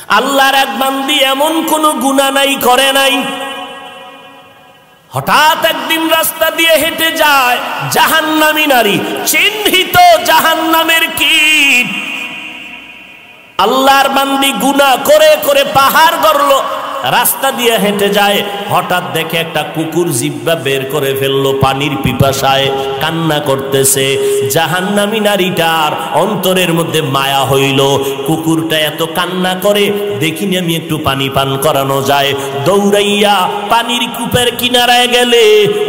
আল্লাহর এক বান্দি এমন কোনো গুনাহ নাই করে নাই, হঠাৎ একদিন রাস্তা দিয়ে হেঁটে যায় জাহান্নামী নারী, চিহ্নিত জাহান্নামের কীট। আল্লাহর বান্দি গুনাহ করে করে পাহাড় গড়লো, রাস্তা দিয়ে হেঁটে যায়, হঠাৎ দেখে একটা কুকুর জিহ্বা বের করে ফেললো, পানির পিপাসায় কান্না করতেছে। জাহান্নামী নারীটার অন্তরের মধ্যে মায়া হইল, কুকুরটা এত কান্না করে, দেখিনি আমি একটু পানি পান করানো যায়। দৌড়াইয়া পানির কূপের কিনারায় গেলে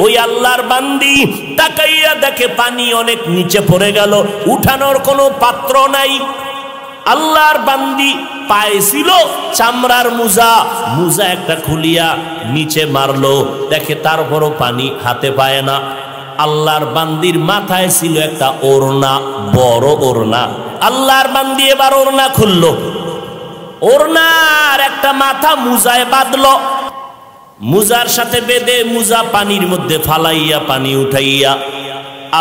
ওই আল্লাহর বান্দি তাকাইয়া দেখে পানি অনেক নিচে পড়ে গেল, উঠানোর কোনো পাত্র নাই। আল্লাহর বান্দি পাইছিল চামড়ার মুজা, মুজা একটা খুলিয়া নিচে মারলো, দেখে তারপরও পানি হাতে পায় না। আল্লাহর বান্দির মাথায় ছিল একটা ওড়না, বড় ওড়না। আল্লাহর বান্দি এবার ওড়না খুললো, ওড়নার একটা মাথা মুজায় বাঁধলো, মুজার সাথে বেঁধে মুজা পানির মধ্যে ফালাইয়া পানি উঠাইয়া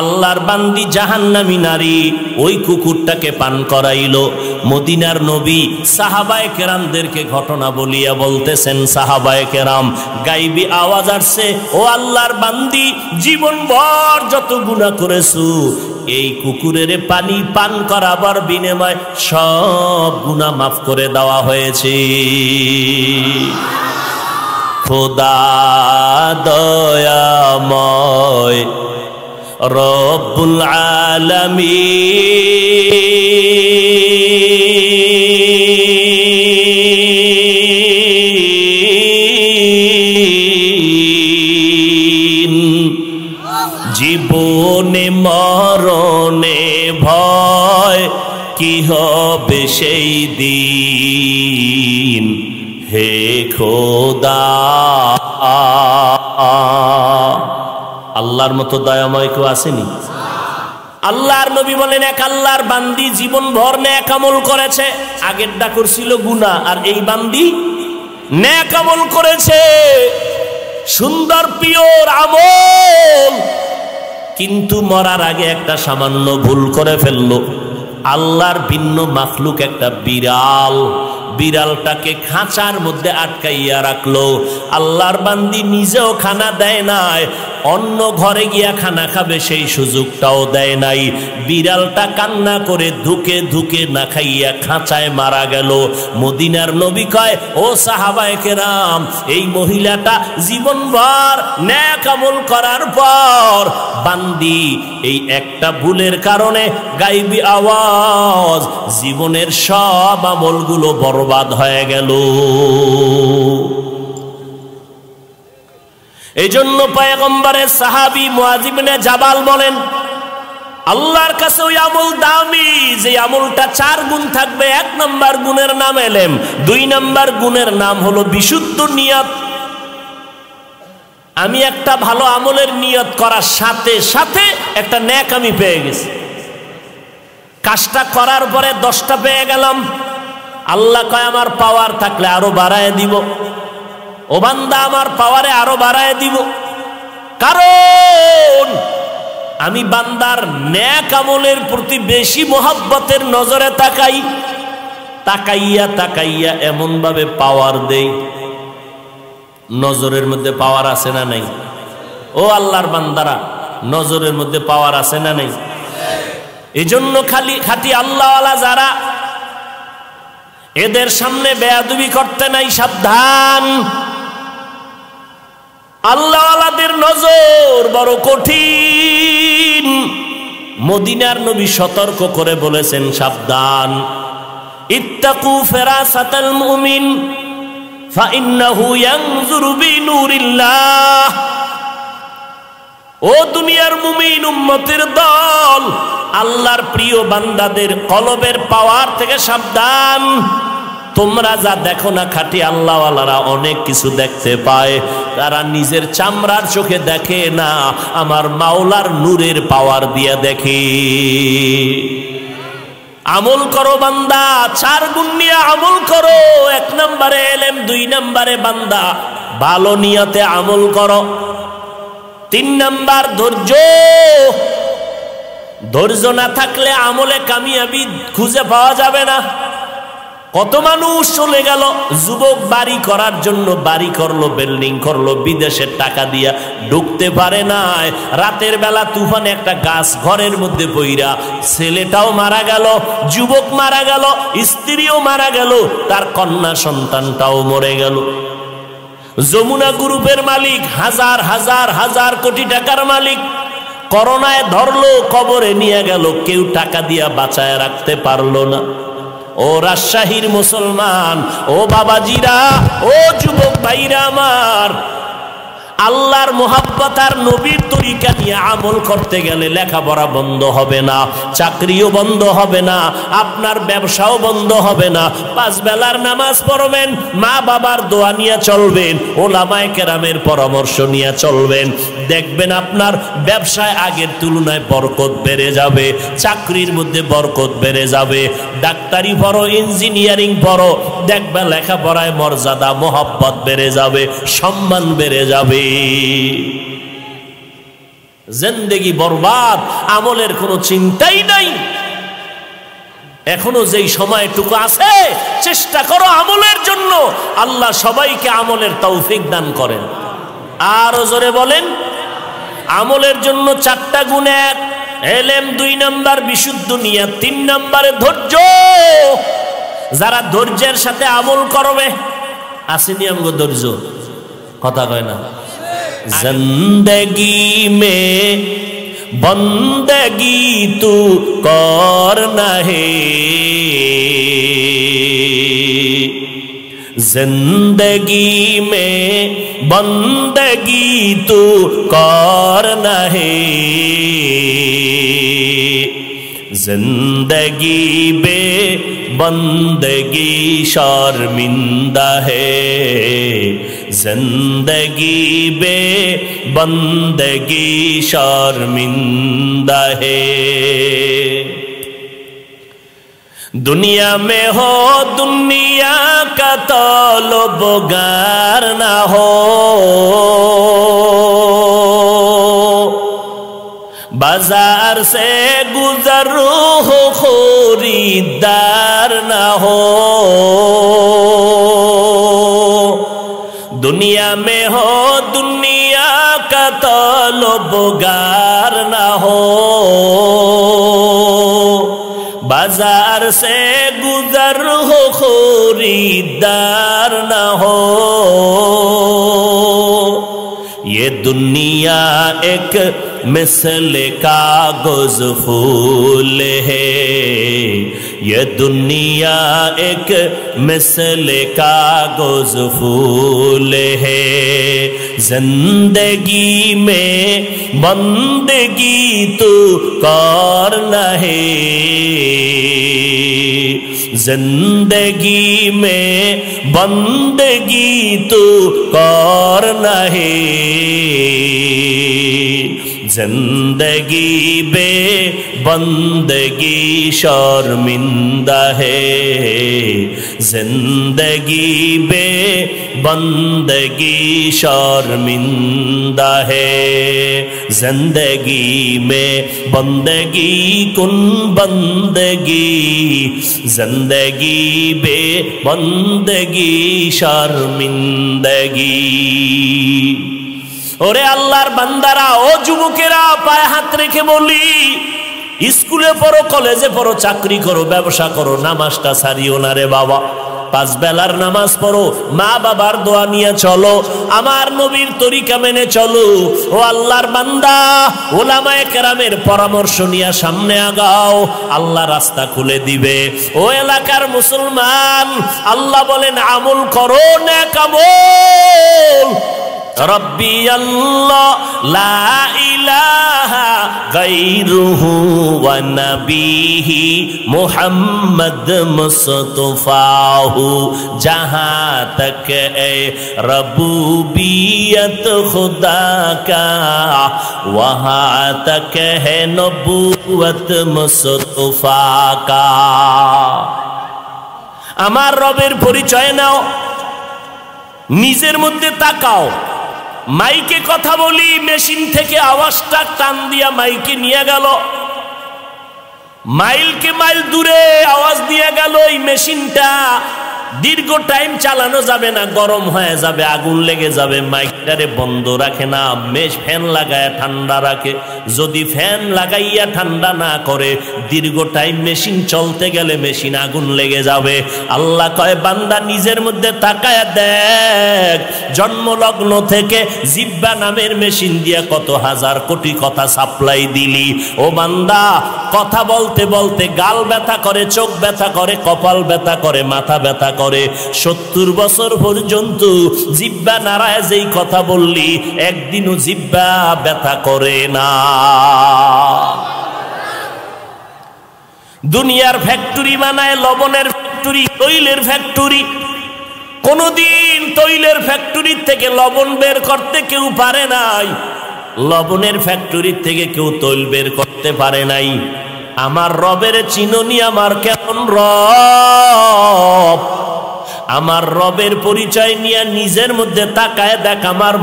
আল্লাহর বান্দি জাহান্নামী নারী ওই কুকুরটাকে পান করাইলো। মদিনার নবী সাহাবায়ে কেরামদেরকে ঘটনা বলিয়া বলতেছেন, সাহাবায়ে কেরাম গাইবি আওয়াজ আসছে, ও আল্লাহর বান্দি, জীবনভর যত গুনাহ করেছো এই কুকুরের পানি পান করাবার বিনিময়ে সব গুনাহ মাফ করে দেওয়া হয়েছে। খোদা দয়াময় রব্বুল আলামিন, জীবনে মরণে ভয় কি হবে সেই দিন, হে খোদা। আল্লাহর মতো দয়াময় কেউ আসেনি? আল্লাহর নবী বলেন, এক আল্লাহর বান্দি জীবন ভর নেক আমল করেছে, আগেরটা করছিল গুনাহ, আর এই বান্দি নেক আমল করেছে, সুন্দর পিওর আমল, কিন্তু মরার আগে একটা সামান্য ভুল করে ফেললো। আল্লাহর ভিন্ন মাখলুক একটা বিড়াল, বিড়ালটাকে খাঁচার মধ্যে আটকাইয়া রাখলো। আল্লাহর বান্দি নিজেও খানা দেয় নাই, অন্য ঘরে গিয়া খানা খাবে সেই সুযোগটাও দেয় নাই। বিড়ালটা কান্না করে ধুকে ধুকে না খাইয়া খাঁচায় মারা গেল। মদিনার নবী কয়, ও সাহাবায়ে কেরাম, এই মহিলাটা জীবনভর নেক আমল করার পর বান্দি এই একটা ভুলের কারণে গায়বী আওয়াজ, জীবনের সব আমলগুলো বরবাদ হয়ে গেল। এই জন্য পয়গম্বরের সাহাবী মুআয ইবনে জাবাল বলেন, আল্লাহর কাছে ওই আমল দামি যে আমলটা 4 গুণ থাকবে। 1 নম্বর গুণের নাম ইলম, 2 নম্বর গুণের নাম হলো বিশুদ্ধ নিয়ত। আমি একটা ভালো আমলের নিয়ত করার সাথে সাথে একটা নেক আমি পেয়ে গেছি, কাজটা করার পরে 10টা পেয়ে গেলাম। আল্লাহ কয়, আমার পাওয়ার থাকলে আরো বাড়ায় দিব। ও বান্দা, আমার পাওয়ারে আরো বাড়ায় দিব, কারণ আমি বান্দার নেক আমলের প্রতি বেশি মোহাব্বতের নজরে তাকাই। তাকাইয়া তাকাইয়া এমন ভাবে পাওয়ার দেই। নজরের মধ্যে পাওয়ার আছে না নাই? ও আল্লাহর বান্দারা, নজরের মধ্যে পাওয়ার আছে না নাই? এজন্য খাঁটি আল্লাহওয়ালা যারা, এদের সামনে বেয়াদবি করতে নাই, সাবধান। আল্লাহওয়ালাদের নজর বড় কঠিন। মদিনার নবী সতর্ক করে বলেছেন, সাবধান, ইত্তাকু ফিরাসাতাল মুমিন ফাইন্নাহু ইয়ানজুরু বিনুরিল্লাহ। ও দুনিয়ার মুমিন উম্মতের দল, আল্লাহর প্রিয় বান্দাদের কলবের পাওয়ার থেকে সাবধান। তোমরা যা দেখো না, খাঁটি আল্লাহওয়ালারা অনেক কিছু দেখতে পায়, তারা নিজের চামড়ার চোখে দেখে না, আমার মাওলার নূরের পাওয়ার দিয়ে দেখে। আমল করো বান্দা, 4 গুণ নিয়ে আমল করো। 1 নম্বরে ইলম, 2 নম্বরে বান্দা ভালো নিয়তে আমল করো। 3 নম্বর ধৈর্য। ধৈর্য না থাকলে আমলে কামিয়াবি খুঁজে পাওয়া যাবে না। কত মানুষ চলে গেল। যুবক বাড়ি করার জন্য বাড়ি করলো, বিল্ডিং করলো, বিদেশের টাকা দিয়া ঢুকতে পারে নাই। রাতের বেলা তুফানে একটা গাছ ঘরের মধ্যে পইরা ছেলেটাও মারা গেল, যুবক মারা গেল, স্ত্রীও মারা গেল, তার কন্যা সন্তানটাও মরে গেল। যমুনা গ্রুপের মালিক, হাজার হাজার হাজার কোটি টাকার মালিক, করোনায় ধরলো, কবরে নিয়ে গেল, কেউ টাকা দিয়া বাঁচায় রাখতে পারলো না। ও রাজশাহীর মুসলমান, ও বাবাজিরা, ও যুবক ভাইরা আমার, আল্লাহর মোহাব্বত আর নবীর তরিকা নিয়ে আমল করতে গেলে লেখাপড়া বন্ধ হবে না, চাকরিও বন্ধ হবে না, আপনার ব্যবসাও বন্ধ হবে না। 5 বেলার নামাজ পড়বেন, মা বাবার দোয়া নিয়ে চলবেন, ওলামায়ে কেরামের পরামর্শ নিয়ে চলবেন, দেখবেন আপনার ব্যবসায় আগের তুলনায় বরকত বেড়ে যাবে, চাকরির মধ্যে বরকত বেড়ে যাবে। ডাক্তারি পড়ো, ইঞ্জিনিয়ারিং পড়ো, দেখবে লেখাপড়ায় মর্যাদা মোহাব্বত বেড়ে যাবে, সম্মান বেড়ে যাবে। জিন্দেগি বরবাদ, আমলের কোনো চিন্তাই নাই। এখনো যেই সময়টুকু আছে চেষ্টা করো আমলের জন্য। আল্লাহ সবাইকে আমলের তৌফিক দান করেন। আর জোরে বলেন, আমলের জন্য 4টা গুণ। 1 এলেম, 2 নাম্বার বিশুদ্ধ নিয়ত, 3 নাম্বারে ধৈর্য। যারা ধৈর্যের সাথে আমল করবে, আসেনি আমগো ধৈর্য, কথা কয় না। जिंदगी में बंदगी तू करना है, जिंदगी में बंदगी तू करना है, जिंदगी बे बंदगी शर्मिंदा है, जिंदगी बे बंदगी शर्मिंदा है। दुनिया में हो दुनिया का तलबगार ना हो, बाजार से गुजर हो खरीदार ना हो, दुनिया में हो दुनिया का तलबगार ना हो, बाजार से गुजर हो खरीदार ना हो। ये दुनिया एक मिसल कागज फूल है, ये दुनिया एक मिसल कागज फूल है, जिंदगी में बंदगी तू करना है, जिंदगी में बंदगी तू करना है, जिंदगी बे बंदगी शर्मिंदा है, जिंदगी बे बंदगी शर्मिंदा है, जिंदगी में बंदगी कुन बंदगी, जिंदगी बे बंदगी शर्मिंदगी। ওরে আল্লাহর বান্দারা, ও যুবকেরা, পায়ে হাত রেখে বলি, স্কুলে পড়ো, কলেজে পড়ো, চাকরি করো, ব্যবসা করো, নামাজটা ছাড়িও না রে বাবা। 5 বেলার নামাজ পড়ো, মা বাবার দোয়া নিয়ে চলো, আমার নবীর তরিকা মেনে চলো। ও আল্লাহর বান্দা, ওলামায়ে কেরামের পরামর্শ নিয়ে সামনে আগাও, আল্লাহ রাস্তা খুলে দিবে। ও এলাকার মুসলমান, আল্লাহ বলেন আমল করো, নেক আমল। रब्बी अल्लाह ला इलाहा गैरुहु व नबीही मुहम्मद मुस्तफाहु, जहाँ तक ए रबूबियत खुदा का, वहाँ तक है नबूवत मुस्तफा का। আমার রবের পরিচয় নাও, নিজের মধ্যে তাকাও। মাইকে কথা বলি, মেশিন থেকে আওয়াজটা টান দিয়া মাইকে নিয়ে গেল। মাইলকে মাইল দূরে আওয়াজ দিয়ে গেল এই মেশিনটা দীর্ঘ টাইম চালানো যাবে না, গরম হয়ে যাবে, আগুন লেগে যাবে। মাইকটারে বন্ধ রাখে না, ফ্যান লাগায় ঠান্ডা রাখে। যদি ফ্যান লাগাইয়া ঠান্ডা না করে দীর্ঘ টাইম মেশিন চলতে গেলে মেশিন আগুন লেগে যাবে। আল্লাহ কয় বান্দা নিজের মধ্যে তাকায়া দেখ, জন্মলগ্ন থেকে জিব্বা নামের মেশিন দিয়া কত হাজার কোটি কথা সাপ্লাই দিলি। ও বান্দা, কথা বলতে বলতে গাল ব্যথা করে, চোখ ব্যথা করে, কপাল ব্যথা করে, মাথা ব্যথা করে। 70 বছর পর্যন্ত জিব্বা নাড়ায় যেই কথা বললি একদিনও জিব্বা ব্যথা করে না। দুনিয়ার ফ্যাক্টরি বানায়, লবণের ফ্যাক্টরি, তৈলের ফ্যাক্টরি। কোনদিন তৈলের ফ্যাক্টরি থেকে লবণ বের করতে কেউ পারে নাই, লবণের ফ্যাক্টরি থেকে কেউ তৈল বের করতে পারে নাই। আমার রবের চিননি, আমার কেমন রব। আমার রবের পরিচয় নিয়ে নিজের মধ্যে তাকায় দেখ, আমার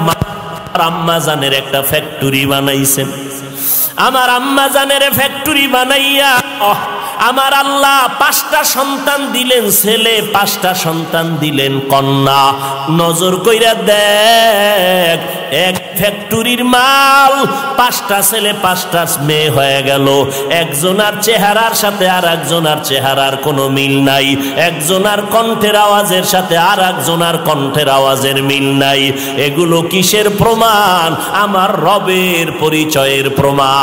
আম্মা জানের একটা ফ্যাক্টরি বানাইছেন। আমার আম্মা জানের ফ্যাক্টরি বানাইয়া আমার আল্লাহ 5টা সন্তান দিলেন ছেলে, 5টা সন্তান দিলেন কন্যা। নজর কইরা দেখ, এক ফ্যাক্টরির মাল 5টা ছেলে 5টা মেয়ে হয়ে গেল। একজনার চেহারার সাথে আর একজনার চেহারার কোনো মিল নাই, একজনার কণ্ঠের আওয়াজের সাথে আর একজনার কণ্ঠের আওয়াজের মিল নাই। এগুলো কিসের প্রমাণ? আমার রবের পরিচয়ের প্রমাণ।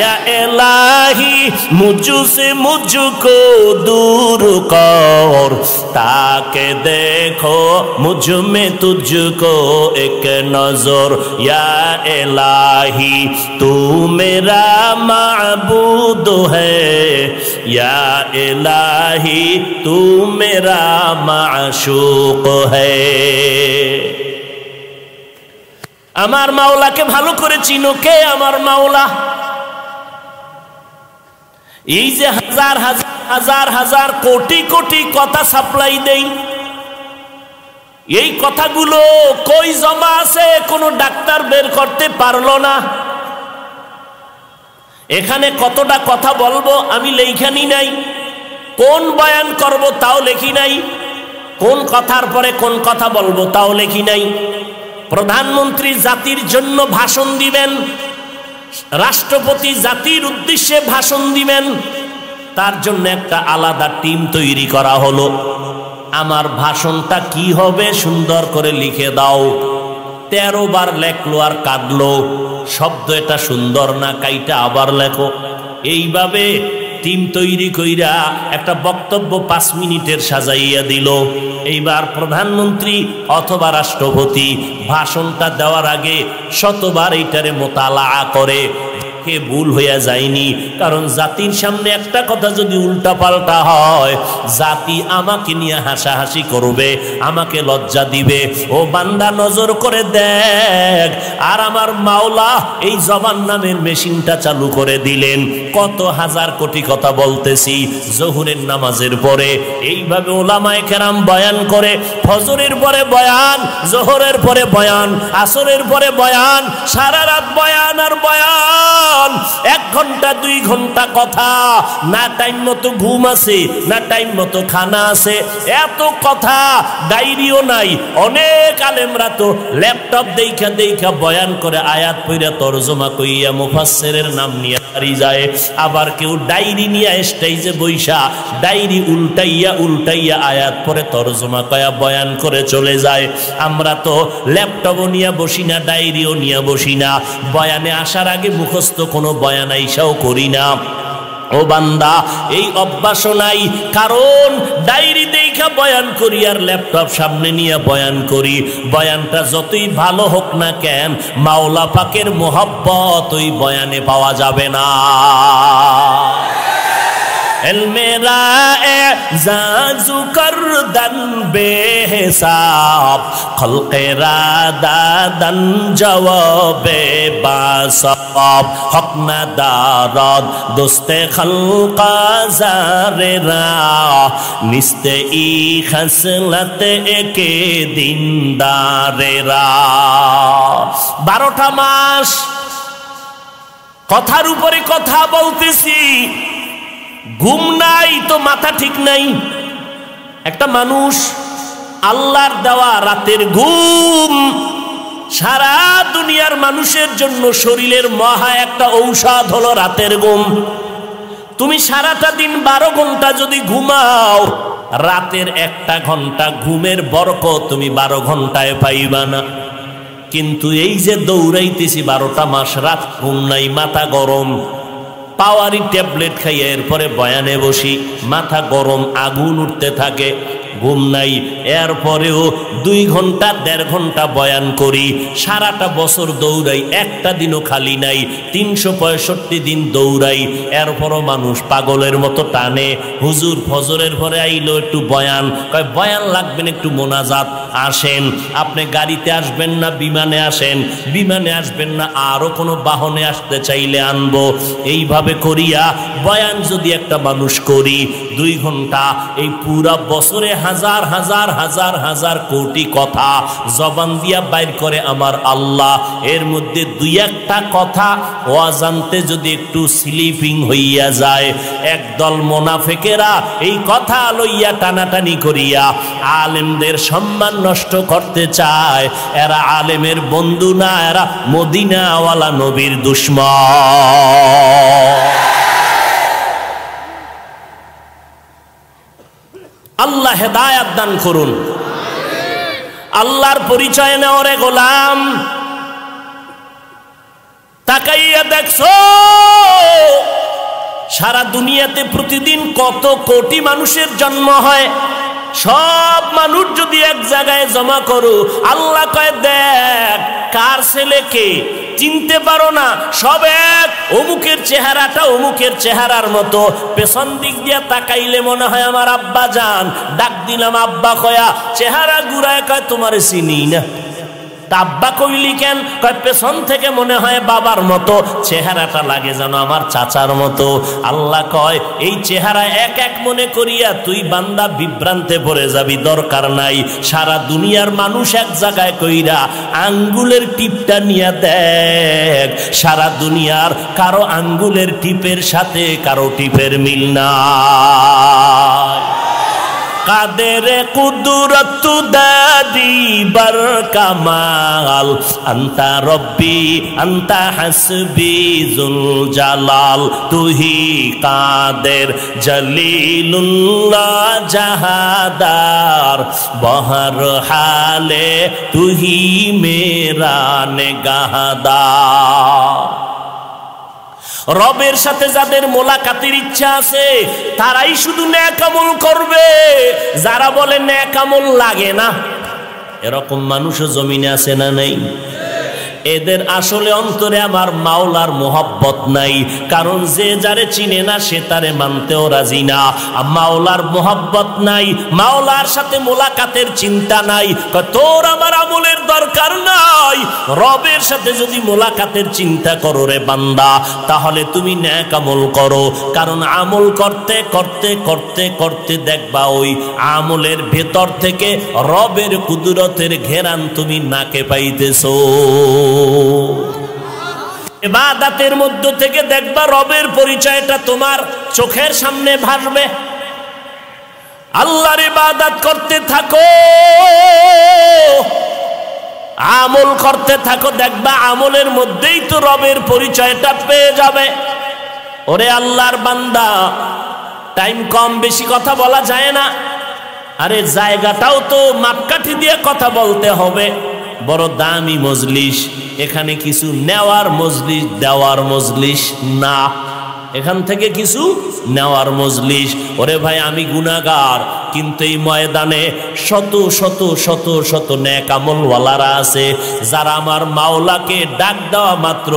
या इलाही मुझसे मुझको दूर कर, ताके देखो मुझ में तुझको एक नजर। या इलाही तू मेरा माबूद है, या इलाही तू मेरा माशूक है। আমার মাওলাকে ভালো করে চিনো। কে আমার মাওলা? এই যে হাজার হাজার হাজার হাজার কোটি কোটি কথা সাপ্লাই দেই, এই কথাগুলো কই জমা আছে কোনো ডাক্তার বের করতে পারলো না। এখানে কতটা কথা বলবো আমি লেখানি নাই, কোন বয়ান করব তাও লেখি নাই, কোন কথার পরে কোন কথা বলবো তাও লেখি নাই। প্রধানমন্ত্রী জাতির জন্য ভাষণ দিবেন, রাষ্ট্রপতি জাতির উদ্দেশ্যে ভাষণ দিবেন, তার জন্য একটা আলাদা টিম তৈরি করা হলো। আমার ভাষণটা কি হবে সুন্দর করে লিখে দাও। 13 বার লেখলো আর কাঁদলো, শব্দ এটা সুন্দর না, কাইটা আবার লেখো। এইভাবে টিম তৈরি কইরা একটা বক্তব্য 5 মিনিটের সাজাইয়া দিল। এইবার প্রধানমন্ত্রী অথবা রাষ্ট্রপতি ভাষণটা দেওয়ার আগে শতবার এইটারে মোতালা করে, কে ভুল হইয়া যায়নি। কারণ জাতির সামনে একটা কথা যদি উল্টা পাল্টা হয়, জাতি আমাকে নিয়ে হাসাহাসি করবে, আমাকে লজ্জা দিবে। ও বান্দা নজর করে দেখ, আর আমার মাওলা এই জবান নামের মেশিনটা চালু করে দিলেন। কত হাজার কোটি কথা বলতেছি জোহরের নামাজের পরে। এইভাবে ওলামায়ে কেরাম বয়ান করে, ফজরের পরে বয়ান, জোহরের পরে বয়ান, আসরের পরে বয়ান, সারা রাত বয়ান আর বয়ান। 1 ঘন্টা 2 ঘন্টা কথা, না টাইম মতো ঘুম আছে, না টাইম মতো খানা আছে, এত কথা, ডায়েরিও নাই। অনেক আলেমরা তো ল্যাপটপ দেখা দেখা বয়ান করে, আয়াত পড়া তরজমা কইয়া মুফাসসিরের নাম নিয়ে হারি যায়। আবার কেউ ডায়েরি নিয়ে স্টেজে বইসা ডায়েরি উল্টাইয়া উল্টাইয়া আয়াত পরে তরজমা কয়া বয়ান করে চলে যায়। আমরা তো ল্যাপটপও নিয়ে বসি না, ডায়েরিও নিয়ে বসি না, বয়ানে আসার আগে মুখস্থ কোনো বয়ান আইসাও করি না। ও বান্দা, এই অভ্যাস নাই, কারণ ডায়েরি দেখা বয়ান করি আর ল্যাপটপ সামনে নিয়ে বয়ান করি। বয়ানটা যতই ভালো হোক না কেন, মাওলা পাকের মোহাব্বত ওই বয়ানে পাওয়া যাবে না। मेरा एजाज़ु करदन बेहिसाब, खल्क़े रादादन जवाबे बासबाब, हक न दारद दोस्ते खल्क़ा ज़ारेरा, निस्ते ई खसलत एके दिनदारेरा। 12টা মাস কথার উপরে কথা বলতেছি, ঘুম নাই তো মাথা ঠিক নাই। একটা মানুষ আল্লাহর দেওয়া রাতের ঘুম সারা দুনিয়ার মানুষের জন্য শরীরের মহা একটা ঔষধ হলো রাতের ঘুম। তুমি সারাটা দিন 12 ঘন্টা যদি ঘুমাও, রাতের 1টা ঘন্টা ঘুমের বরকত তুমি 12 ঘন্টায় পাইবা না। কিন্তু এই যে দৌড়াইতেছি 12টা মাস রাত ঘুম নাই, মাথা গরম, পাওয়ারি ট্যাবলেট খাইয়ে এরপরে বয়ানে বসি, মাথা গরম, আগুন উঠতে থাকে, ঘুম নাই। এরপরেও 2 ঘন্টা 1.5 ঘন্টা বয়ান করি, সারাটা বছর দৌড়াই, একটা দিনও খালি নাই, 365 দিন দৌড়াই। এরপরও মানুষ পাগলের মতো টানে, হুজুর ফজরের পরে আইলো একটু বয়ান, কয় বয়ান লাগবেন একটু মোনাজাত, আসেন। আপনি গাড়িতে আসবেন না বিমানে আসেন, বিমানে আসবেন না আরো কোনো বাহনে আসতে চাইলে আনবো। এইভাবে করিয়া বয়ান যদি একটা মানুষ করি 2 ঘন্টা, এই পুরা বছরে হাজার হাজার হাজার হাজার কোটি কথা জবান দিয়া বাইর করে আমার আল্লাহ। এর মধ্যে 2-1টা কথা অজান্তে যদি একটু স্লিপিং হইয়া যায়, একদল মুনাফিকেরা এই কথা লইয়া টানাটানি করিয়া আলেমদের সম্মান নষ্ট করতে চায়। এরা আলেমের বন্ধু না, এরা মদিনাওয়ালা নবীর দুশমন। আল্লাহ হেদায়াত দান করুন। আল্লাহর পরিচয় নেওয়ারে গোলাম, তাকাইয়া দেখছো সারা দুনিয়াতে প্রতিদিন কত কোটি মানুষের জন্ম হয়। সব মানুষ যদি এক জায়গায় জমা করো, আল্লাহ কয় দেখ কার ছেলেকে চিনতে পারো না, সব এক, অমুকের চেহারাটা অমুকের চেহারার মতো, পেছন দিক দিয়ে তাকাইলে মনে হয় আমার আব্বা যান, ডাক দিলাম আব্বা কয়া, চেহারা ঘুরায় কয় তোমারে চিনি না। আব্বা কইলি কেন? কয় পেছন থেকে মনে হয় বাবার মতো, চেহারাটা লাগে যেন আমার চাচার মতো। আল্লাহ কয় এই চেহারা এক এক মনে করিয়া তুই বান্দা বিভ্রান্তে পড়ে যাবি, দরকার নাই। সারা দুনিয়ার মানুষ এক জায়গায় কইরা আঙ্গুলের টিপটা নিয়ে দেখ, সারা দুনিয়ার কারো আঙ্গুলের টিপের সাথে কারো টিপের মিল না। কাদের কুদরত দাদি বার কামাল, আন্তা রব্বি আন্তা হাসবি জুল জালাল, তুহি কাদের জলিলুল্লাহ জাহাদার, বহর হালে তুহি মেরা নেগাহদার। রবের সাথে যাদের মোলাকাতের ইচ্ছা আছে তারাই শুধু নেক আমল করবে। যারা বলে নেক আমল লাগে না, এরকম মানুষও জমিনে আছে না নাই? এদের আসলে অন্তরে আমার মাওলার মোহব্বত নাই, কারণ যে যারে চিনে না সে তারে মানতেও রাজি না। মাওলার মোহব্বত নাই, মাওলার সাথে মোলাকাতের চিন্তা নাই, তোর আমার আমলের দরকার নাই। রবের সাথে যদি মোলাকাতের চিন্তা করো রে বান্দা, তাহলে তুমি নেক আমল করো, কারণ আমল করতে করতে করতে করতে দেখবা ওই আমলের ভেতর থেকে রবের কুদরতের ঘেরান তুমি নাকে পাইতেছো। ইবাদতের মধ্য থেকে দেখবা রবের পরিচয়টা তোমার চোখের সামনে ভাসবে। আল্লাহর ইবাদত করতে থাকো, আমল করতে থাকো, দেখবা আমলের মধ্যেই তো রবের পরিচয়টা পেয়ে যাবে। ওরে আল্লাহর বান্দা, টাইম কম, বেশি কথা বলা যায় না। আরে জায়গাটাও তো মাপকাঠি দিয়ে কথা বলতে হবে। বড় দামি মজলিস, এখানে কিছু নেওয়ার মজলিস, দেওয়ার মজলিস না, এখান থেকে কিছু নেওয়ার মজলিস। ওরে ভাই আমি গুনাহগার, কিন্তু এই ময়দানে শত শত শত শত নেক আমলওয়ালারা আছে যারা আমার মাওলাকে ডাক দেওয়া মাত্র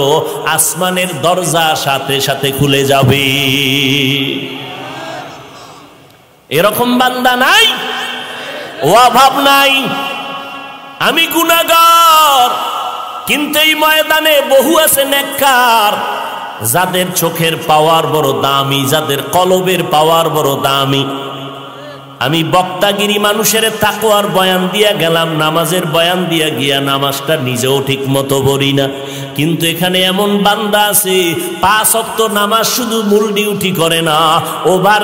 আসমানের দরজা সাথে সাথে খুলে যাবে। এরকম বান্দা নাই? অভাব নাই। আমি গুনাহগার, কিন্তু এই ময়দানে বহু আছে নেককার, যাদের চোখের পাওয়ার বড় দামি, যাদের কলবের পাওয়ার বড় দামি। আমি বক্তাগিরি মানুষের তাকওয়ার বয়ান দিয়া গেলাম, নামাজের বয়ান দিয়া গিয়া নামাজটা নিজেও ঠিক মতো পড়ি না। কিন্তু এখানে এমন বান্দা আছে 5 ওয়াক্ত নামাজ শুধু মূল ডিউটি করে না, ওভার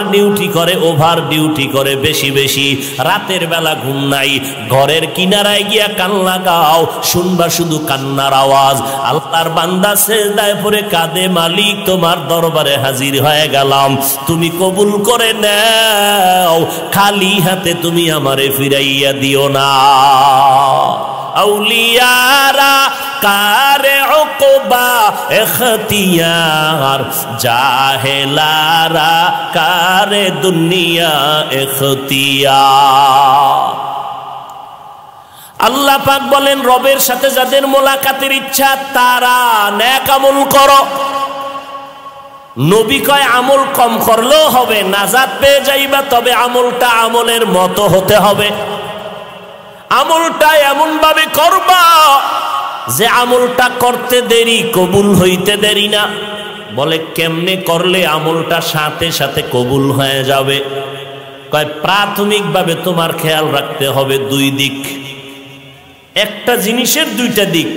ডিউটি করে বেশি বেশি। রাতের বেলা ঘুম নাই, ঘরের কিনারায় গিয়া কান লাগাও, শুনবা শুধু কান্নার আওয়াজ। আল্লাহর বান্দা সেজদায় পড়ে কাঁদে, মালিক তোমার দরবারে হাজির হয়ে গেলাম, তুমি কবুল করে নাও, খালি হাতে তুমি আমারে ফিরাইয়া দিও না। আউলিয়ারা কারে উকবা ইখতিয়ার, জাহেলারা কারে দুনিয়া ইখতিয়ার। আল্লাহ পাক বলেন, রবের সাথে যাদের মোলাকাতের ইচ্ছা তারা নেক আমল করো। নবী কয় আমল কম করলেও হবে, নাজাত পেয়ে যাইবা, তবে আমলটা আমলের মতো হতে হবে। আমলটা এমন ভাবে করবা যে আমলটা করতে দেরি, কবুল হইতে দেরি না। বলে কেমনে করলে আমলটা সাথে সাথে কবুল হয়ে যাবে? কয় প্রাথমিকভাবে তোমার খেয়াল রাখতে হবে 2 দিক। একটা জিনিসের 2টা দিক।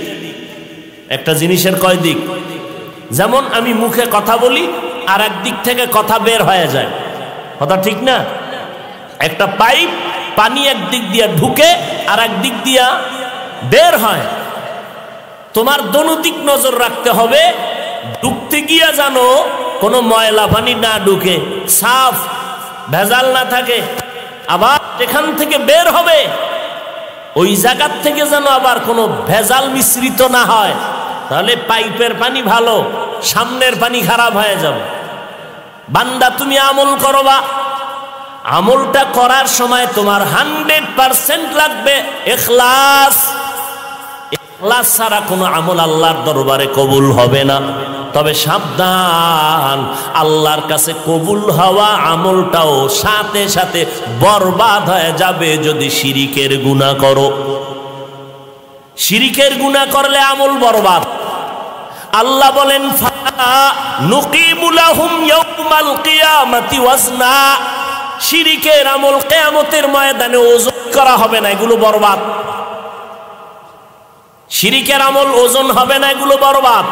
একটা জিনিসের কয় দিক? যেমন আমি মুখে কথা বলি, আর এক দিক থেকে কথা বের হয়ে যায়, কথা ঠিক না? একটা পাইপ, পানি এক দিক দিয়া ঢুকে আর এক দিক দিয়া বের হয়। তোমার দোনো দিক নজর রাখতে হবে, ঢুকতে গিয়া জানো কোনো ময়লা পানি না ঢুকে, সাফ ভেজাল না থাকে। আবার এখান থেকে বের হবে ওই জায়গার থেকে যেন আবার কোনো ভেজাল মিশ্রিত না হয়, তাহলে পাইপের পানি ভালো, সামনের পানি খারাপ হয়ে যাবে। বান্দা তুমি আমল করবা, আমলটা করার সময় তোমার 100% লাগবে ইখলাস। ইখলাস ছাড়া কোনো আমল আল্লাহর দরবারে কবুল হবে না। তবে সাবধান, আল্লাহর কাছে কবুল হওয়া আমলটাও সাথে সাথে বরবাদ হয়ে যাবে যদি শিরিকের গুনাহ করো। শিরিকের গুনাহ করলে আমল বরবাদ। আল্লাহ বলেন, ফালা নুকিমু লাহুম ইয়াউমাল কিয়ামাতি ওয়াজনা। শিরিকের আমল কিয়ামতের ময়দানে ওজন করা হবে না, এগুলো বরবাদ। শিরিকের আমল ওজন হবে না, এগুলো বরবাদ।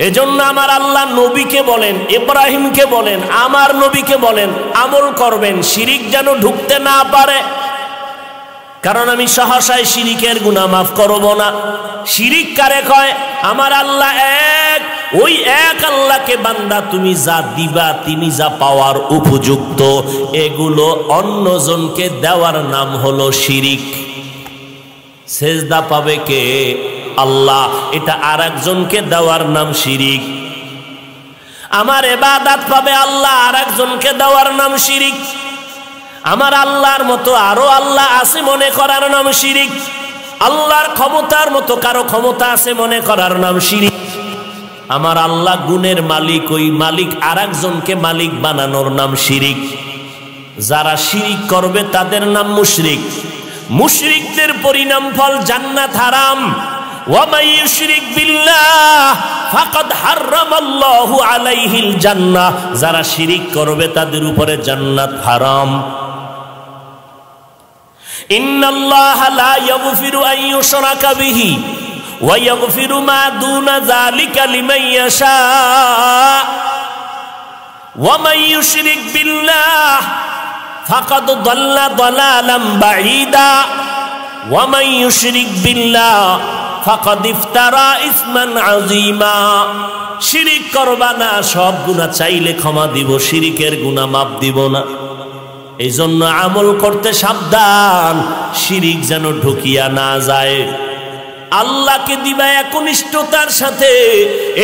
এজন্য আমার আল্লাহ নবীকে বলেন, ইব্রাহিমকে বলেন, আমার নবীকে বলেন আমল করবেন, শিরিক যেন ঢুকতে না পারে। কারণ আমি সহসায় শিরিকের গুনাহ মাফ করব না। শিরিক কারে কয়? আমার আল্লাহ এক, ওই এক আল্লাহকে বান্দা তুমি যা দিবা তিনি যা পাওয়ার উপযুক্ত, এগুলো অন্যজনকে দেওয়ার নাম হলো শিরিক। সেজদা পাবে কে? আল্লাহ, এটা আরেকজনকে দেওয়ার নাম শিরিক। আমার ইবাদত পাবে আল্লাহ, আরেকজনকে দেওয়ার নাম শিরিক। আমার আল্লাহর মতো আরো আল্লাহ আছে মনে করার নাম শিরিক। আল্লাহর ক্ষমতার মতো কারো ক্ষমতা আছে মনে করার নাম শিরিক। আমার আল্লাহ গুণের মালিক, ওই মালিক আরেকজনকে মালিক বানানোর নাম শিরিক। যারা শিরিক করবে তাদের নাম মুশরিক। মুশরিকদের পরিণাম ফল জান্নাত হারাম। ওয়া মান ইউশরিক বিল্লাহ ফাকাদ হারামাল্লাহু আলাইহিল জান্নাহ। যারা শিরিক করবে তাদের উপরে জান্নাত হারাম। ইন্নাল্লাহা লা ইয়াগফিরু আন ইউশরাকা বিহি ওয়া ইয়াগফিরু মা দুনা যালিকা লিমান ইয়াশা। ওয়া মান ইউশরিক বিল্লাহ ফাকাদ দাল্লা দালালাম বাঈদা। ওয়া মান ইউশরিক বিল্লাহ ফাকাদ ইফতারা ইসমান আযীমা। শিরিক করবা না, সব গুনাহ চাইলে ক্ষমা দিব, শিরিকের গুনাহ মাফ দিব না। এই জন্য আমল করতে সাবধান, শিরিক যেন ঢুকিয়া না যায়। আল্লাহকে দিবা একনিষ্ঠতার সাথে।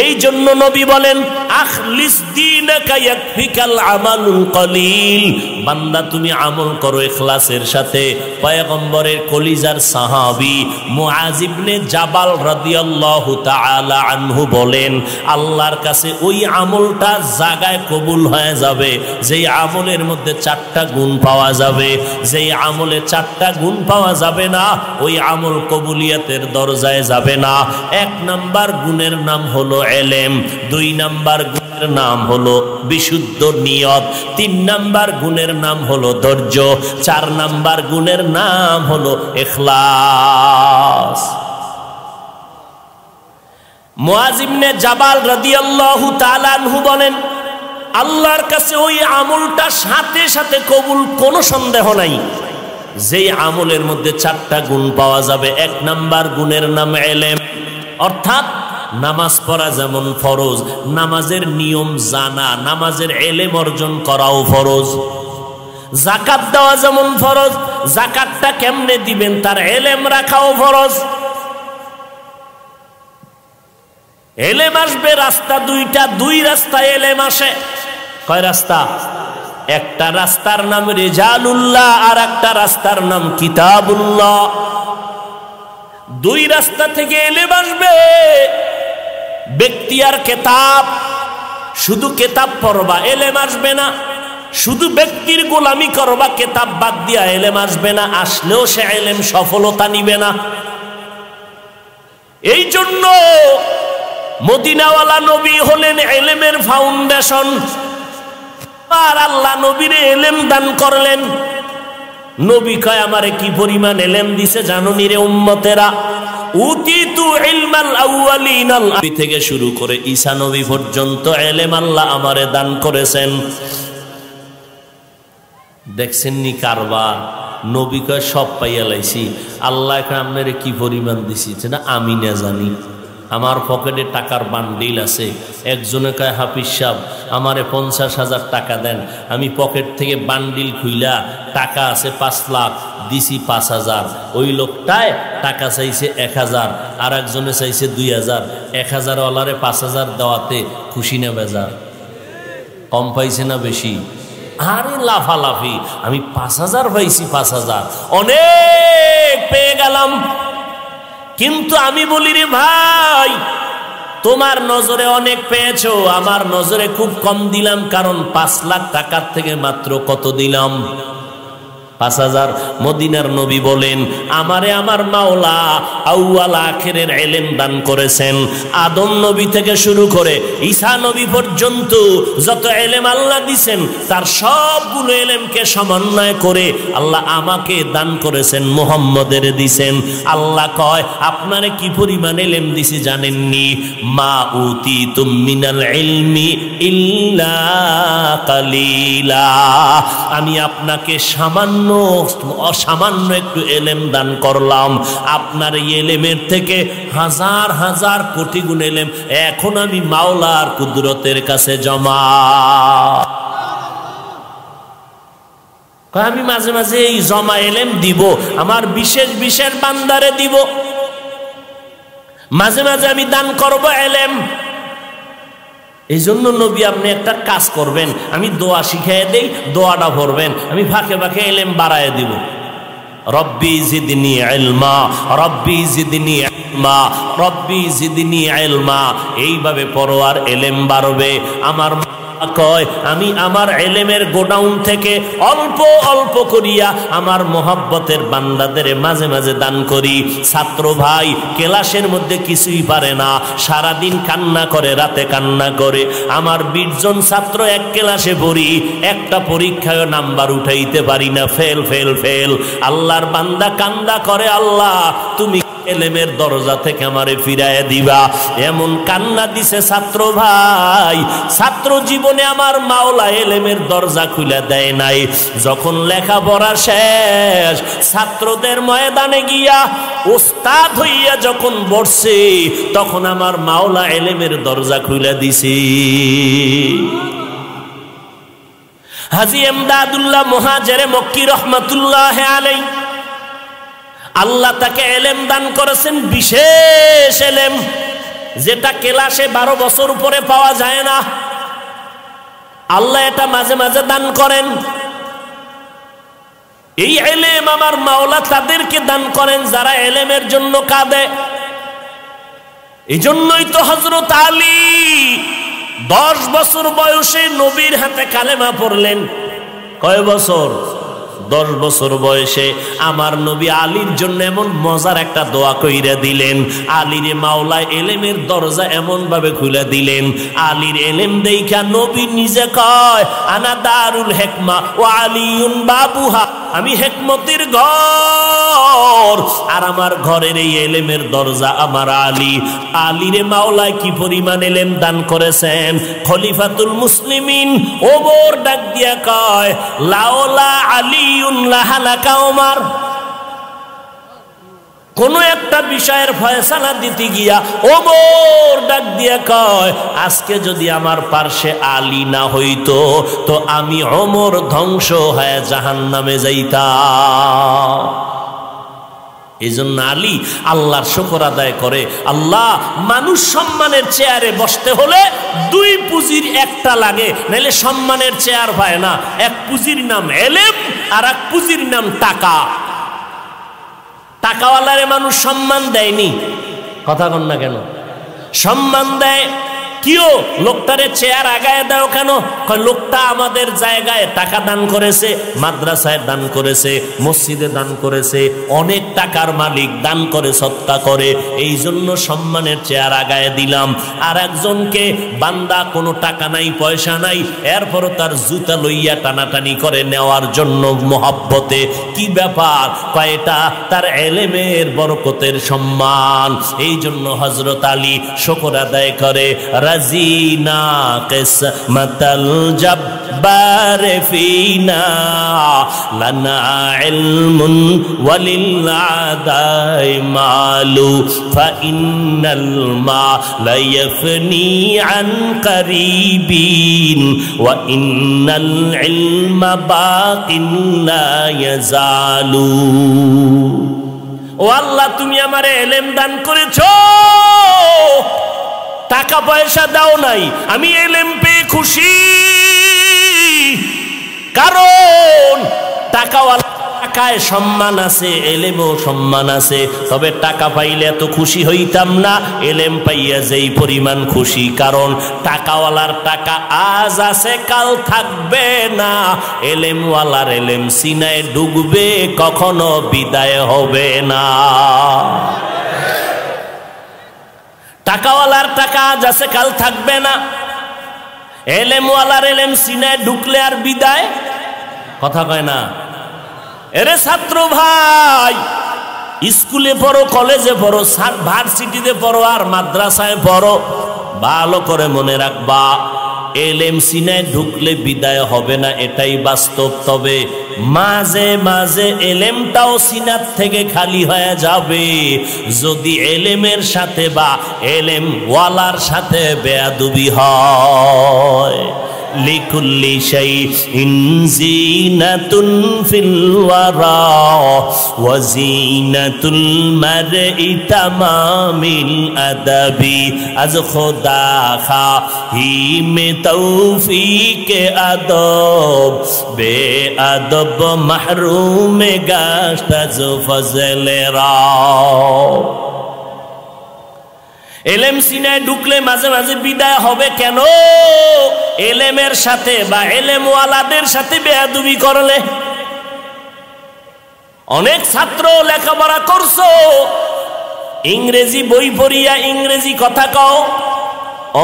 এই জন্য নবী বলেন, আখলিস দীনাকা ইয়াকফিকাল আমালুল কলিল। বান্দা তুমি আমল করো ইখলাসের সাথে। পয়গম্বরের কলিজার সাহাবী মুআজ ইবনে জাবাল রাদিয়াল্লাহু তাআলা আনহু বলেন, আল্লাহর কাছে ওই আমলটা জায়গায় কবুল হয়ে যাবে যেই আমলের মধ্যে 4টা গুণ পাওয়া যাবে। যেই আমলে 4টা গুণ পাওয়া যাবে না, ওই আমল কবুলিয়তের দরজায় যাবে না। 1 নাম্বার গুণের নাম হলো ইলম, 2 নাম্বার গুণ নাম হলো বিশুদ্ধ নিয়ত, 3 নাম্বার গুণের নাম হলো ধৈর্য, 4 নাম্বার গুণের নাম হলো ইখলাস। মুআয ইবনে জাবাল রাদিয়াল্লাহু তাআলা আনহু বলেন, আল্লাহর কাছে ওই আমলটা সাথে সাথে কবুল, কোনো সন্দেহ নাই। যেই আমলের মধ্যে 4টা গুণ পাওয়া যাবে। 1 নাম্বার গুণের নাম ইলম, অর্থাৎ নামাজ পড়া যেমন ফরজ, নামাজের নিয়ম জানা, নামাজের ইলম অর্জন করাও ফরজ। যাকাত দেওয়া যেমন ফরজ, যাকাতটা কেমনে দিবেন তার ইলম রাখাও ফরজ। ইলম আসবে রাস্তা 2টা, 2 রাস্তায় ইলম আসে। কয় রাস্তা? একটা রাস্তার নাম রিজালুল্লাহ, আর একটা রাস্তার নাম কিতাবুল্লাহ। 2 রাস্তা থেকে ইলম আসবে। ব্যক্তি আর কিতাব, শুধু কিতাব পড়বা ইলম আসবে না, শুধু ব্যক্তির গোলামি করবা কিতাব বাদ দিয়া ইলম আসবে না, আসলেও সে ইলম সফলতা নিবে না। এই জন্য মদিনাওয়ালা নবী হলেন ইলমের ফাউন্ডেশন। আর আল্লাহ নবীরে ইলম দান করলেন। নবী কয় আমারে কি পরিমাণ ইলম দিছে জানো নি রে উম্মতেরা? উতিতু ইলমাল আউয়ালিনাল, থেকে শুরু করে ঈসা নবী পর্যন্ত ইলম আল্লাহ আমারে দান করেছেন। দেখছেন নি কারবার? নবী কয় সব পাইয়া লাইছি, আল্লাহ কয় আপনারে কি পরিমাণ দিছি সেটা আমি না জানি। আমার পকেটে টাকার বান্ডিল আছে। একজনে কয় হাফিজ সাহেব আমারে 50,000 টাকা দেন। আমি পকেট থেকে বান্ডিল খুইলা টাকা আছে 5 লাখ, দিছি 5,000। ওই লোকটায় টাকা চাইছে 1,000, আর একজনে চাইছে 2,000। 1,000 ওয়ালারে 5,000 দেওয়াতে খুশি না বেজার? কম পাইছে না বেশি? আরে লাফালাফি, আমি 5,000 পাইছি, 5,000 অনেক পেয়ে গেলাম। কিন্তু আমি বলি রে ভাই, তোমার নজরে অনেক পেয়েছো, আমার নজরে খুব কম দিলাম। কারণ 5 লাখ টাকার থেকে মাত্র কত দিলাম? 5,000। মদিনার নবী বলেন আমারে আমার মাওলা আউয়াল আখিরের ইলম দান করেছেন। আদম নবী থেকে শুরু করে ঈসা নবী পর্যন্ত যত ইলম আল্লাহ দিছেন, তার সবগুলো ইলমকে সমন্বয় করে আল্লাহ আমাকে দান করেছেন, মুহাম্মদের দিছেন। আল্লাহ কয় আপনারে কি পরিমাণ ইলম দিছি জানেননি? মা উতিতুম মিনাল ইলমি ইল্লা কালিলা। আমি আপনাকে সামান্য একটু ইলম দান করলাম। আপনার এই ইলমের থেকে হাজার হাজার কোটি গুণ ইলম এখন আমি মাওলার কুদরতের কাছে জমা। আমি মাঝে মাঝে এই জমা ইলম দিব, আমার বিশেষ বিশেষ বান্দারে দিব। মাঝে মাঝে আমি দান করব ইলম। এই জন্য নবী আপনি একটা কাজ করবেন, আমি দোয়া শিখিয়ে দেই, দোয়াটা পড়বেন, আমি ফাঁকে ফাঁকে ইলম বাড়ায় দিব। রব্বি জিদনি ইলমা, রব্বি জিদনি ইলমা, রব্বি জিদনি ইলমা। এইভাবে পড়ো আর ইলম বাড়বে। আমার কয় আমি আমার ইলমের গোডাউন থেকে অল্প অল্প করিয়া আমার মোহাব্বতের বান্দাদের মাঝে মাঝে দান করি। ছাত্র ভাই ক্লাসের মধ্যে কিছুই পারে না, সারাদিন কান্না করে, রাতে কান্না করে। আমার 20 জন ছাত্র এক ক্লাসে পড়ি, একটা পরীক্ষায় নাম্বার উঠাইতে পারি না, ফেল ফেল ফেল। আল্লাহর বান্দা কান্দা করে, আল্লাহ তুমি ইলমের দরজা থেকে আমারে ফিরায় দিবা। এমন কান্না দিছে ছাত্র ভাই, ছাত্র জীবনে আমার মাওলা ইলমের দরজা খুলে দেয় নাই। যখন লেখাপড়া শেষ, ছাত্রদের ময়দানে গিয়া ওস্তাদ হইয়া যখন বসছে, তখন আমার মাওলা ইলমের দরজা খুলে দিছে। হাজী এমদাদুল্লাহ মুহাজিরে মক্কি রহমাতুল্লাহ আলাইহি, আল্লাহ তাকে ইলম দান করেছেন, বিশেষ ইলম, যেটা ক্লাসে 12 বছর উপরে পাওয়া যায় না। আল্লাহ এটা মাঝে মাঝে দান করেন। এই ইলম আমার মাওলা তাদেরকে দান করেন যারা ইলমের জন্য কাঁদে। এই জন্যই তো হযরত আলী 10 বছর বয়সে নবীর হাতে কালেমা পড়লেন। কয় বছর? 10 বছর বয়সে আমার নবী আলীর জন্য এমন মজার একটা দোয়া কইরা দিলেন। আলীর মাওলা এলেমের দরজা এমন ভাবে খুলে দিলেন, আলীর এলেম দেইখা নবী নিজে কয় আনা দারুল হিকমা ওয়া আলিউন বাবুহা, আমি হিকমতের ঘর আর আমার ঘরের এই এলেমের দরজা আমার আলী। আলীরে মাওলায় কি পরিমাণ এলেম দান করেছেন। খলিফাতুল মুসলিমিন ওমর ডাক দিয়া কয় লাওলা আলিউন লাহালাকা ওমর। কোন একটা বিষয়ের ফয়সালা দিতে গিয়া ওমর ডাক দিয়া কয় আজকে যদি আমার পার্শ্বে আলী না হইতো তো আমি ওমর ধ্বংস হয়ে জাহান্নামে যাইতাম। এই জন্য আলী আল্লাহর শুকর আদায় করে। আল্লাহ, মানুষ সম্মানের চেয়ারে বসতে হলে 2 পুঁজির একটা লাগে, নাহলে সম্মানের চেয়ার পায় না। এক পুঁজির নাম এলেম আর এক পুঁজির নাম টাকা। টাকাওয়ালারে মানুষ সম্মান দেয়নি, কথা কন না কেন? সম্মান দেয় কিও, লোকটারে চেয়ার আগায় দাও কেন? লোকটা আমাদের জায়গায় টাকা দান করেছে, মাদ্রাসায় দান করেছে, মসজিদে দান করেছে, অনেক টাকার মালিক, দান করে সত্তা করে, এই জন্য সম্মানের চেয়ার আগায় দিলাম। আর একজনকে বান্দা কোনো টাকা নাই পয়সা নাই, এরপরও তার জুতা লইয়া টানাটানি করে নেওয়ার জন্য মহব্বতে। কি ব্যাপার? কয়টা তার এলেমের বরকতের সম্মান। এই জন্য হযরত আলী শুকর আদায় করে রাজিনা কিসমতাল জব্বার ফিনা লানা ইলমুন ওয়ালিল আদাই মালু ফাইন্নাল মালা ইয়াফনি আন করিবিন ওয়া ইন্নাল ইলমা বাকিন লা ইয়াজালু। ও আল্লাহ, তুমি আমারে ইলম দান করেছো, টাকা পয়সা দাও নাই, আমি এলেম পেয়ে খুশি। কারণ টাকাওয়ালা টাকায় সম্মান আছে, এলেমেও সম্মান আছে। তবে টাকা পাইলে এত খুশি হইতাম না, এলেম পাইয়া যেই পরিমাণ খুশি। কারণ টাকাওয়ালার টাকা আজ আছে কাল থাকবে না, এলেমওয়ালার এলেম সিনায় ডুববে, কখনো বিদায় হবে না। টাকাওয়ালার টাকা আজ আছে কাল থাকবে না, এলেমওয়ালার এলেম সিনায় ঢুকলে আর বিদায়, কথা কয় না। এরে ছাত্র ভাই, স্কুলে পড়ো, কলেজে পড়ো, ভার্সিটিতে পড়ো আর মাদ্রাসায় পড়ো, ভালো করে মনে রাখবা এলেম সিনায় ঢুকলে বিদায় হবে না, এটাই বাস্তব। তবে মাঝে মাঝে এলেমটাও সিনার থেকে খালি হয়ে যাবে যদি এলেমের সাথে বা এলেম ওয়ালার সাথে বেয়াদবি হয়। লিকুল্লি শাইইন জিনাতুন ফিল ওয়ারা ওয়া জিনাতুল মারই তামামিল আদাবি। আজ খোদা খাহিমে তৌফিকে আদব বে আদব মাহরুমে গাশত আজ ফজলে রাও। এলেম সিনায় ঢুকলে মাঝে মাঝে বিদায় হবে কেন? এলেমের সাথে বা এলেমওয়ালাদের সাথে বেয়াদবি করলে। অনেক ছাত্র লেখাপড়া করছো, ইংরেজি বই পড়িয়া ইংরেজি কথা কও,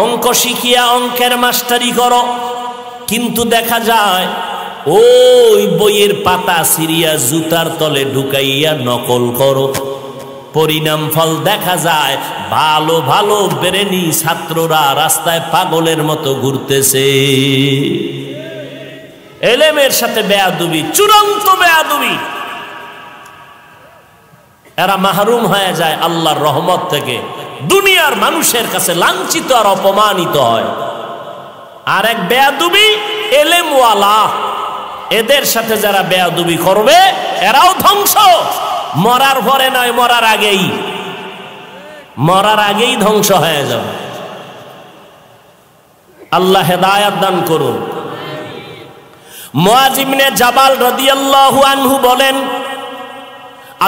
অঙ্ক শিখিয়া অঙ্কের মাস্টারি করো, কিন্তু দেখা যায় ওই বইয়ের পাতা সিরিয়া জুতার তলে ঢুকাইয়া নকল করো। পরিণাম ফল দেখা যায় ভালো ভালো ব্রেনি ছাত্ররা রাস্তায় পাগলের মতো ঘুরতেছে। এলেমের সাথে বেয়াদবি, চূড়ান্ত বেয়াদবি। এরা মাহরুম হয়ে যায় আল্লাহর রহমত থেকে, দুনিয়ার মানুষের কাছে লাঞ্ছিত আর অপমানিত হয়। আর এক বেয়াদবি এলেমওয়ালা, এদের সাথে যারা বেয়াদবি করবে এরাও ধ্বংস। মরার পরে নয়, মরার আগেই, মরার আগেই ধ্বংস হয়ে যাবে। আল্লাহ হেদায়াত দান করুন। মুআয ইবনে জাবাল রাদিয়াল্লাহু আনহু বলেন,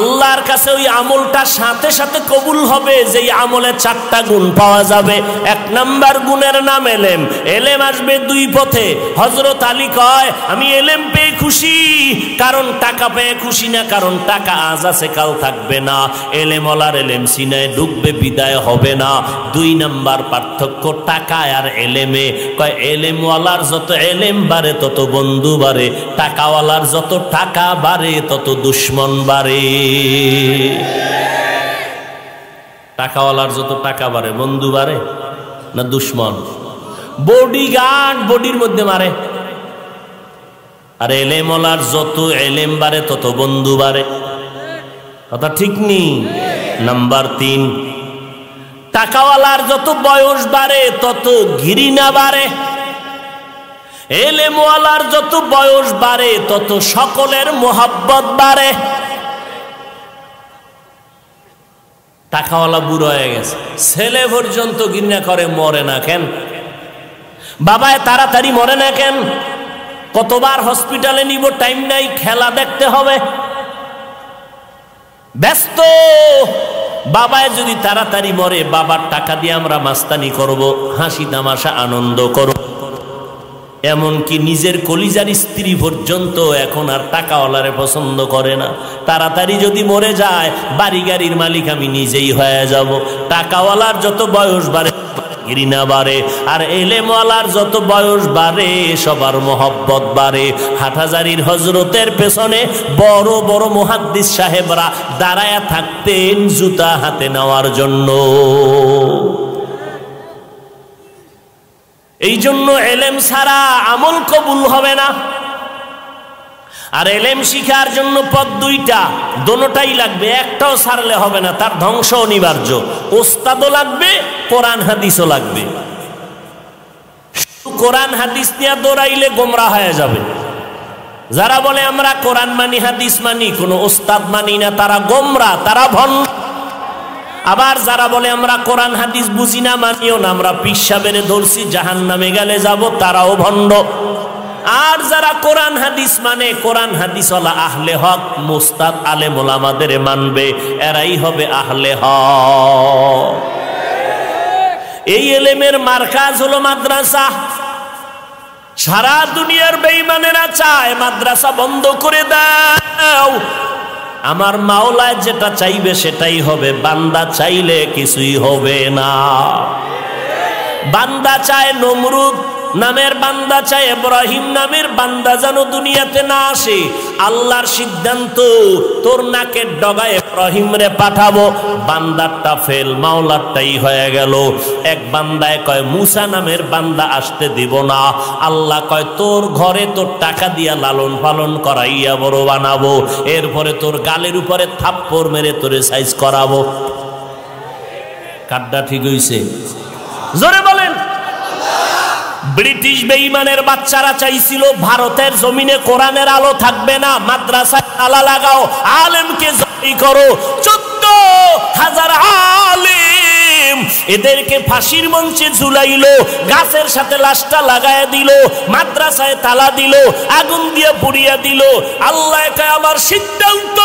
আল্লাহর কাছে ওই আমলটা সাথে সাথে কবুল হবে যেই আমলে 4টা গুণ পাওয়া যাবে। 1 নাম্বার গুণের নাম এলেম। এলেম আসবে 2 পথে। হযরত আলী কয় আমি এলেম পেয়ে খুশি, কারণ টাকা পেয়ে খুশি না, কারণ টাকা আজ আছে কাল থাকবে না। এলেমওয়ালার এলেম সিনায় ঢুকবে, বিদায় হবে না। 2 নাম্বার পার্থক্য টাকায় আর এলেমে। কয় এলেমওয়ালার যত এলেম বাড়ে তত বন্ধু বাড়ে, টাকাওয়ালার যত টাকা বাড়ে তত দুশ্মন বাড়ে। টাকাওয়ালার যত টাকা বাড়ে বন্ধু বাড়ে না দুশ্মন? বডিগার্ড বডির মধ্যে মারে। আর এলেমওয়ালার যত এলেম বাড়ে তত বন্ধু বাড়ে। কথা ঠিক নেই? নাম্বার 3, টাকাওয়ালার যত বয়স বাড়ে তত ঘৃণা বাড়ে, এলেমওয়ালার যত বয়স বাড়ে তত সকলের মোহাব্বত বাড়ে। টাকাওয়ালা বুড়ো হয়ে গেছে, ছেলে পর্যন্ত ঘৃণা করে, মরে না কেন? বাবায় তাড়াতাড়ি মরে না কেন? কতবার হসপিটালে নিব, টাইম নাই, খেলা দেখতে হবে, ব্যস্ত। বাবায় যদি তাড়াতাড়ি মরে, বাবার টাকা দিয়ে আমরা মাস্তানি করব, হাসি তামাশা আনন্দ করব। এমনকি নিজের কলিজার স্ত্রী পর্যন্ত এখন আর টাকাওয়ালারে পছন্দ করে না। তাড়াতাড়ি যদি মরে যায়, বাড়ি গাড়ির মালিক আমি নিজেই হয়ে যাব। টাকাওয়ালার যত বয়স বাড়ে ঘৃণা বাড়ে, আর এলেমওয়ালার যত বয়স বাড়ে সবার মোহব্বত বাড়ে। হাটহাজারীর হজরতের পেছনে বড় বড় মুহাদ্দিস সাহেবরা দাঁড়ায়া থাকতেন জুতা হাতে নেওয়ার জন্য। এই জন্য এলেম ছাড়া আমল কবুল হবে না। আর এলেম শিখার জন্য পথ 2টা, দোনোটাই লাগবে, একটাও ছাড়লে হবে না, তার ধ্বংস অনিবার্য। ওস্তাদও লাগবে, কোরআন হাদিসও লাগবে। কোরআন হাদিস নিয়ে দৌড়াইলে গোমরা হয়ে যাবে। যারা বলে আমরা কোরআন মানি, হাদিস মানি, কোনো ওস্তাদ মানি না, তারা গোমরা, তারা ভণ্ড। আবার যারা বলে আমরা কোরআন হাদিস বুঝি না, মানিও না, আমরা পীর সাহেবের ধরছি, জাহান্নামে গেলে যাব, তারাও ভণ্ড। আর যারা কোরআন হাদিস মানে, কোরআন হাদিসওয়ালা আহলে হক, মুস্তাদ আলেম ওলামাদের মানবে, এরাই হবে আহলে হক। এই এলেমের মার্কাজ হলো মাদ্রাসা। সারা দুনিয়ার বেঈমানেরা চায় মাদ্রাসা বন্ধ করে দাও। আমার মাওলা যেটা চাইবে সেটাই হবে, বান্দা চাইলে কিছুই হবে না। বান্দা চায় নমরুদ নামের বান্দা চায়, ইব্রাহিম নামের বান্দা যেন দুনিয়াতে না আসে। আল্লাহর সিদ্ধান্ত, তোর নাকের ডগায় ইব্রাহিম রে পাঠাবো। বান্দারটা ফেল, মাওলারটাই হয়ে গেল। এক বান্দায় কয় মুসা নামের বান্দা আসতে দিব না। আল্লাহ কয় তোর ঘরে তোর টাকা দিয়া লালন পালন করাইয়া বড় বানাবো, এরপরে তোর গালের উপরে থাপ্পড় মেরে তোরে সাইজ করাবো। কাড্ডা ঠিক হইছে? জোরে বলেন। ব্রিটিশ বেঈমানের বাচ্চারা চাইছিল ভারতের জমিনে কোরআনের আলো থাকবে না, মাদ্রাসায় তালা লাগাও, আলেমকে জয় করো। 14,000 আলেম এদেরকে ফাঁসির মঞ্চে ঝুলাইলো, গাছের সাথে লাশটা লাগায় দিল, মাদ্রাসায় তালা দিল, আগুন দিয়ে পুড়িয়ে দিল। আল্লাহ কয় আমার সিদ্ধান্ত,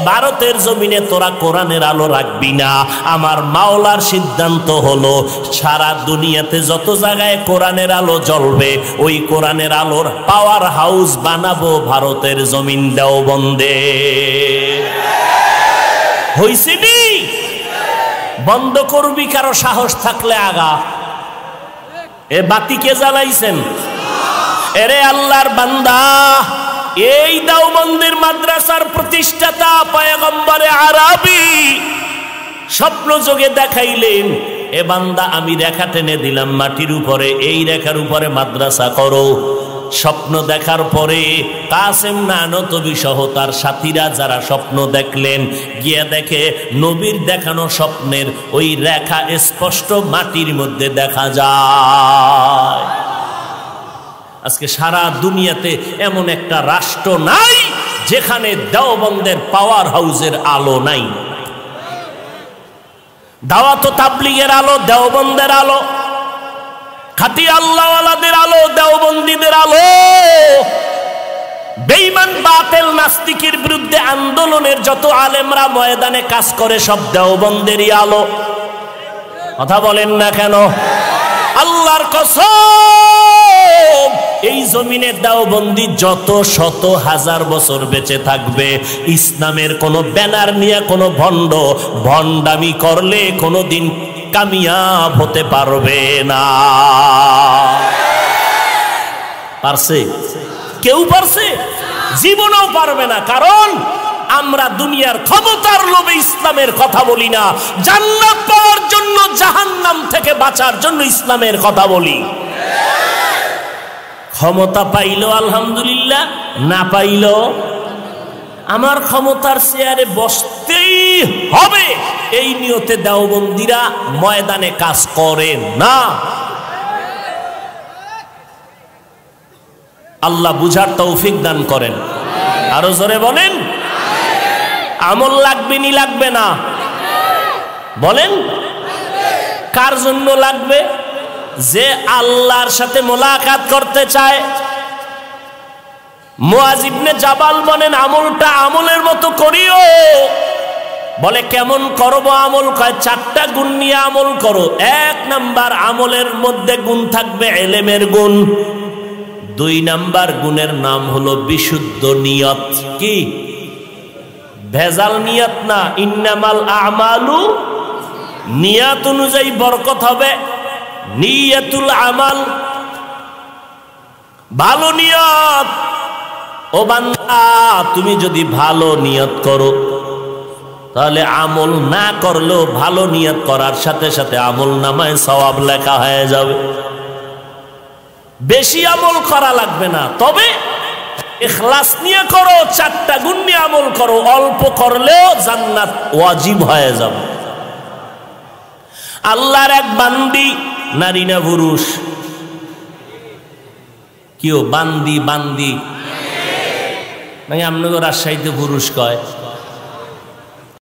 ভারতের জমিনে তোরা কোরআনের আলো রাখবি না। আমার মাওলার সিদ্ধান্ত হলো সারা দুনিয়াতে যত জায়গায় কোরআনের আলো জ্বলবে, ওই কোরআনের আলোর পাওয়ার হাউস বানাবো ভারতের জমিন দেওবন্দে। হইছে নি? বন্ধ করবি কারো সাহস থাকলে আগা। এ বাতি কে জ্বালাইছেন? এরে আল্লাহর বান্দা, এই দেওবন্দের মাদ্রাসার প্রতিষ্ঠাতা পয়গম্বরে আরবি স্বপ্ন যোগে দেখাইলেন, এ বান্দা আমি রেখা টেনে দিলাম মাটির উপরে, এই রেখার উপরে মাদ্রাসা করো। স্বপ্ন দেখার পরে কাসেম নানতবী সহ তার সাথীরা যারা স্বপ্ন দেখলেন, গিয়ে দেখে নবীর দেখানো স্বপ্নের ওই রেখা স্পষ্ট মাটির মধ্যে দেখা যায়। আজকে সারা দুনিয়াতে এমন একটা রাষ্ট্র নাই যেখানে দেওবন্দের পাওয়ার হাউসের আলো নাই। দাওয়াত ও তাবলীগের আলো দেওবন্দের আলো, খাঁটি আল্লাহওয়ালাদের আলো দেওবন্দীদের আলো। বেঈমান বাতিল নাস্তিকের বিরুদ্ধে আন্দোলনের যত আলেমরা ময়দানে কাজ করে সব দেওবন্দেরই আলো। কথা বলেন না কেন? আল্লাহর কসম, এই জমিনের দেওবন্দি যত শত হাজার বছর বেঁচে থাকবে, ইসলামের কোনো ব্যানার নিয়ে কোনো ভণ্ডামি করলে কোনোদিন কামিয়াব হতে পারবে না। পারছে? কেউ পারছে? জীবনেও পারবে না। কারণ আমরা দুনিয়ার ক্ষমতার লোভে ইসলামের কথা বলি না, জান্নাত পাওয়ার জন্য, জাহান্নাম থেকে বাঁচার জন্য ইসলামের কথা বলি। ক্ষমতা পাইল আলহামদুলিল্লাহ, না পাইল আমার ক্ষমতার চেয়ারে বসতেই হবে, এই নিয়তে দেওবন্দিরা ময়দানে কাজ করে না। আল্লাহ বুঝার তৌফিক দান করেন। আরো জোরে বলেন, আমল লাগবে নি লাগবে না? বলেন, কার জন্য লাগবে? যে আল্লাহর সাথে মোলাকাত করতে চায়। মুআজ ইবনে জাবাল বলেন, আমলটা আমলের মতো করিও। বলে কেমন করব আমল? কয় 4টা গুণ নিয়ে আমল করো। 1 নাম্বার আমলের মধ্যে গুণ থাকবে ইলমের গুণ। 2 নাম্বার গুণের নাম হলো বিশুদ্ধ নিয়ত। কি? ভেজাল নিয়ত না। ইন্নামাল আমালু, নিয়ত অনুযায়ী বরকত হবে। নিয়তুল আমাল, ভালো নিয়ত। ও বান্দা, তুমি যদি ভালো নিয়ত করো তাহলে আমল না করলেও ভালো নিয়ত করার সাথে সাথে আমল নামায় সওয়াব লেখা হয়ে যাবে। বেশি আমল করা লাগবে না, তবে ইখলাস নিয়ে করো, 4টা গুণ নিয়ে আমল করো। অল্প করলেও জান্নাত ওয়াজিব হয়ে যাবে। আল্লাহর এক বান্দি, নারী না পুরুষ? কেউ বান্দি বান্দি নাকি আপনাদের রাজশাহীতে পুরুষ কয়?